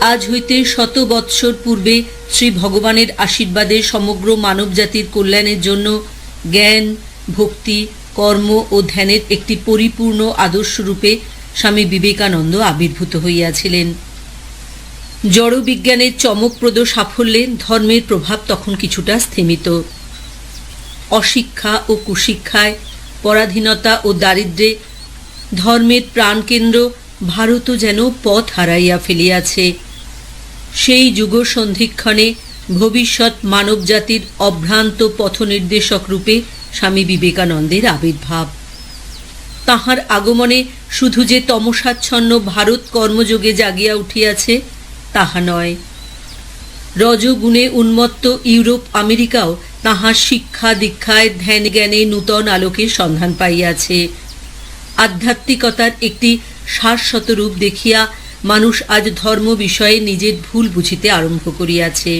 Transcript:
আজ হইতে শত বৎসর পূর্বে শ্রী ভগবানের আশীর্বাদে সমগ্র মানবজাতির কল্যাণের জন্য জ্ঞান, ভক্তি, কর্ম ও ধ্যানের একটি পরিপূর্ণ আদর্শরূপে স্বামী বিবেকানন্দ আবির্ভূত হইয়াছিলেন। জড়বিজ্ঞানের চমকপ্রদ সাফল্যে ধর্মের প্রভাব তখন কিছুটা স্থিমিত। অশিক্ষা ও কুশিক্ষায়, পরাধীনতা ও দারিদ্র্যে ধর্মের প্রাণকেন্দ্র ভারতও যেন পথ হারাইয়া ফেলিয়াছে। সেই যুগ সন্ধিক্ষণে ভবিষ্যৎ মানবজাতির অভ্রান্ত পথনির্দেশক রূপে স্বামী বিবেকানন্দের আবির্ভাব। তাহার আগমনে শুধু যে তমসাচ্ছন্ন ভারত কর্মযোগে জাগিয়া উঠিয়াছে তাহা নয়, রজগুণে উন্মত্ত ইউরোপ আমেরিকাও তাহার শিক্ষা দীক্ষায় ধ্যান জ্ঞানে নূতন আলোকের সন্ধান পাইয়াছে। আধ্যাত্মিকতার একটি শাশ্বত রূপ দেখিয়া মানুষ আজ ধর্ম বিষয়ে নিজের ভুল বুঝিতে আরম্ভ করিয়াছে।